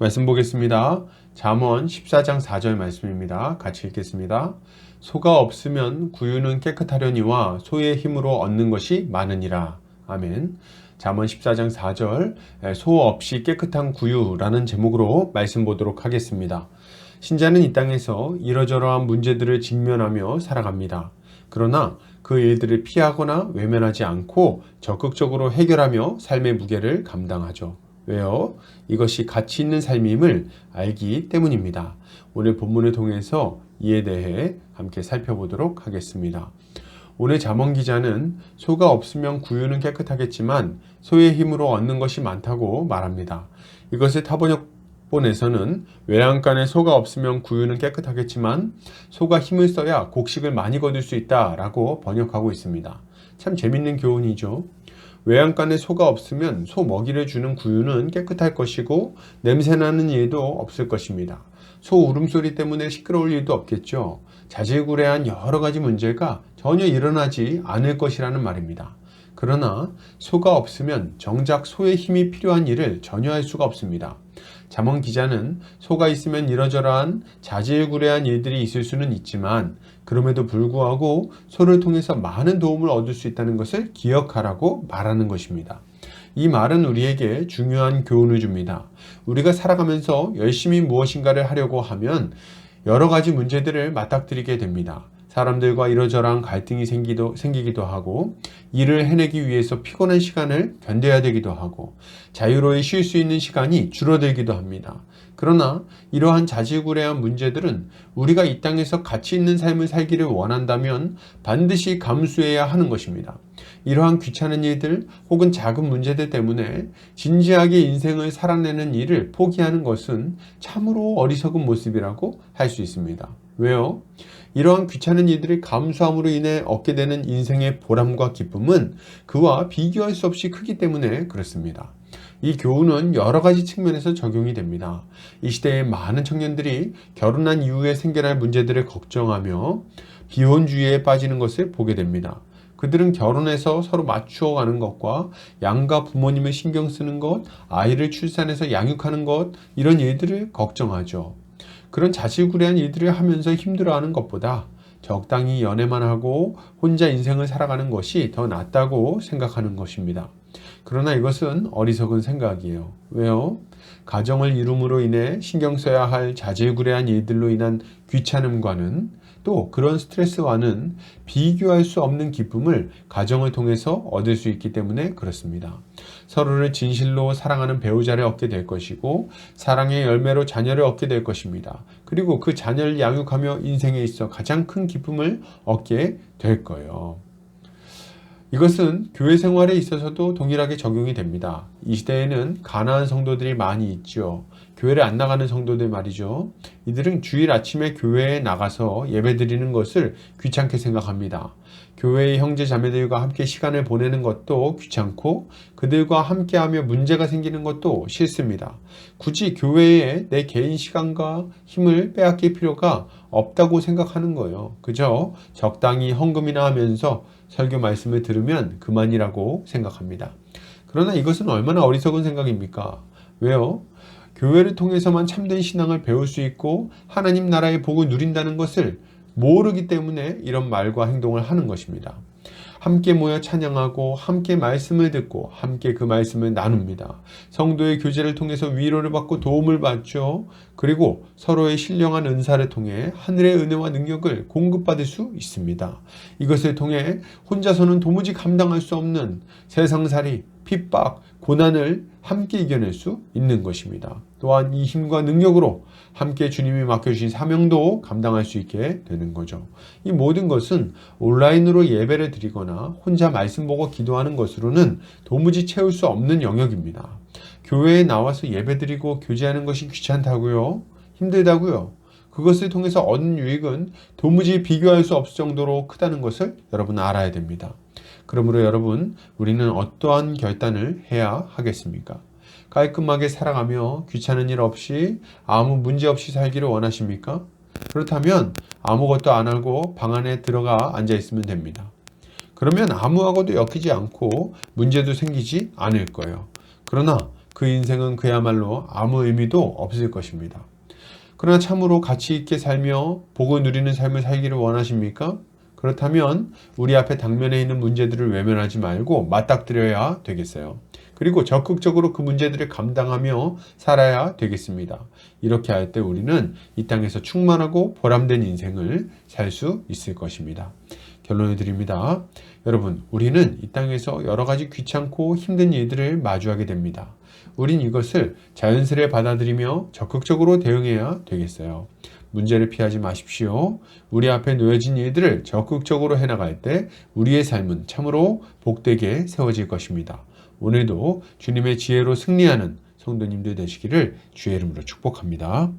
말씀 보겠습니다. 잠언 14장 4절 말씀입니다. 같이 읽겠습니다. 소가 없으면 구유는 깨끗하려니와 소의 힘으로 얻는 것이 많으니라. 아멘. 잠언 14장 4절 소 없이 깨끗한 구유라는 제목으로 말씀 보도록 하겠습니다. 신자는 이 땅에서 이러저러한 문제들을 직면하며 살아갑니다. 그러나 그 일들을 피하거나 외면하지 않고 적극적으로 해결하며 삶의 무게를 감당하죠. 왜요? 이것이 가치 있는 삶임을 알기 때문입니다. 오늘 본문을 통해서 이에 대해 함께 살펴보도록 하겠습니다. 오늘 잠언 기자는 소가 없으면 구유는 깨끗하겠지만 소의 힘으로 얻는 것이 많다고 말합니다. 이것을 타번역본에서는 외양간에 소가 없으면 구유는 깨끗하겠지만 소가 힘을 써야 곡식을 많이 거둘 수 있다라고 번역하고 있습니다. 참 재밌는 교훈이죠. 외양간에 소가 없으면 소 먹이를 주는 구유는 깨끗할 것이고 냄새나는 일도 없을 것입니다. 소 울음소리 때문에 시끄러울 일도 없겠죠. 자질구레한 여러 가지 문제가 전혀 일어나지 않을 것이라는 말입니다. 그러나 소가 없으면 정작 소의 힘이 필요한 일을 전혀 할 수가 없습니다. 잠언 기자는 소가 있으면 이러저러한 자질구레한 일들이 있을 수는 있지만 그럼에도 불구하고 소를 통해서 많은 도움을 얻을 수 있다는 것을 기억하라고 말하는 것입니다. 이 말은 우리에게 중요한 교훈을 줍니다. 우리가 살아가면서 열심히 무엇인가를 하려고 하면 여러 가지 문제들을 맞닥뜨리게 됩니다. 사람들과 이러저러한 갈등이 생기기도 하고 일을 해내기 위해서 피곤한 시간을 견뎌야 되기도 하고 자유로이 쉴 수 있는 시간이 줄어들기도 합니다. 그러나 이러한 자질구레한 문제들은 우리가 이 땅에서 가치 있는 삶을 살기를 원한다면 반드시 감수해야 하는 것입니다. 이러한 귀찮은 일들 혹은 작은 문제들 때문에 진지하게 인생을 살아내는 일을 포기하는 것은 참으로 어리석은 모습이라고 할 수 있습니다. 왜요? 이러한 귀찮은 일들을 감수함으로 인해 얻게 되는 인생의 보람과 기쁨은 그와 비교할 수 없이 크기 때문에 그렇습니다. 이 교훈은 여러 가지 측면에서 적용이 됩니다. 이 시대의 많은 청년들이 결혼한 이후에 생겨날 문제들을 걱정하며 비혼주의에 빠지는 것을 보게 됩니다. 그들은 결혼해서 서로 맞추어 가는 것과 양가 부모님을 신경 쓰는 것, 아이를 출산해서 양육하는 것, 이런 일들을 걱정하죠. 그런 자질구레한 일들을 하면서 힘들어하는 것보다 적당히 연애만 하고 혼자 인생을 살아가는 것이 더 낫다고 생각하는 것입니다. 그러나 이것은 어리석은 생각이에요. 왜요? 가정을 이룸으로 인해 신경 써야 할 자질구레한 일들로 인한 귀찮음과는 또 그런 스트레스와는 비교할 수 없는 기쁨을 가정을 통해서 얻을 수 있기 때문에 그렇습니다. 서로를 진실로 사랑하는 배우자를 얻게 될 것이고 사랑의 열매로 자녀를 얻게 될 것입니다. 그리고 그 자녀를 양육하며 인생에 있어 가장 큰 기쁨을 얻게 될 거예요. 이것은 교회 생활에 있어서도 동일하게 적용이 됩니다. 이 시대에는 가난한 성도들이 많이 있죠. 교회를 안 나가는 성도들 말이죠. 이들은 주일 아침에 교회에 나가서 예배드리는 것을 귀찮게 생각합니다. 교회의 형제 자매들과 함께 시간을 보내는 것도 귀찮고 그들과 함께하며 문제가 생기는 것도 싫습니다. 굳이 교회에 내 개인 시간과 힘을 빼앗길 필요가 없다고 생각하는 거예요. 그저 적당히 헌금이나 하면서 설교 말씀을 들으면 그만이라고 생각합니다. 그러나 이것은 얼마나 어리석은 생각입니까? 왜요? 교회를 통해서만 참된 신앙을 배울 수 있고 하나님 나라의 복을 누린다는 것을 모르기 때문에 이런 말과 행동을 하는 것입니다. 함께 모여 찬양하고 함께 말씀을 듣고 함께 그 말씀을 나눕니다. 성도의 교제를 통해서 위로를 받고 도움을 받죠. 그리고 서로의 신령한 은사를 통해 하늘의 은혜와 능력을 공급받을 수 있습니다. 이것을 통해 혼자서는 도무지 감당할 수 없는 세상살이, 핍박, 고난을 함께 이겨낼 수 있는 것입니다. 또한 이 힘과 능력으로 함께 주님이 맡겨주신 사명도 감당할 수 있게 되는 거죠. 이 모든 것은 온라인으로 예배를 드리거나 혼자 말씀 보고 기도하는 것으로는 도무지 채울 수 없는 영역입니다. 교회에 나와서 예배드리고 교제하는 것이 귀찮다고요? 힘들다고요? 그것을 통해서 얻는 유익은 도무지 비교할 수 없을 정도로 크다는 것을 여러분 알아야 됩니다. 그러므로 여러분, 우리는 어떠한 결단을 해야 하겠습니까? 깔끔하게 살아가며 귀찮은 일 없이 아무 문제 없이 살기를 원하십니까? 그렇다면 아무것도 안 하고 방 안에 들어가 앉아 있으면 됩니다. 그러면 아무하고도 엮이지 않고 문제도 생기지 않을 거예요. 그러나 그 인생은 그야말로 아무 의미도 없을 것입니다. 그러나 참으로 가치 있게 살며 복을 누리는 삶을 살기를 원하십니까? 그렇다면 우리 앞에 당면에 있는 문제들을 외면하지 말고 맞닥뜨려야 되겠어요. 그리고 적극적으로 그 문제들을 감당하며 살아야 되겠습니다. 이렇게 할 때 우리는 이 땅에서 충만하고 보람된 인생을 살 수 있을 것입니다. 결론을 드립니다. 여러분, 우리는 이 땅에서 여러 가지 귀찮고 힘든 일들을 마주하게 됩니다. 우린 이것을 자연스레 받아들이며 적극적으로 대응해야 되겠어요. 문제를 피하지 마십시오. 우리 앞에 놓여진 일들을 적극적으로 해나갈 때 우리의 삶은 참으로 복되게 세워질 것입니다. 오늘도 주님의 지혜로 승리하는 성도님들 되시기를 주의 이름으로 축복합니다.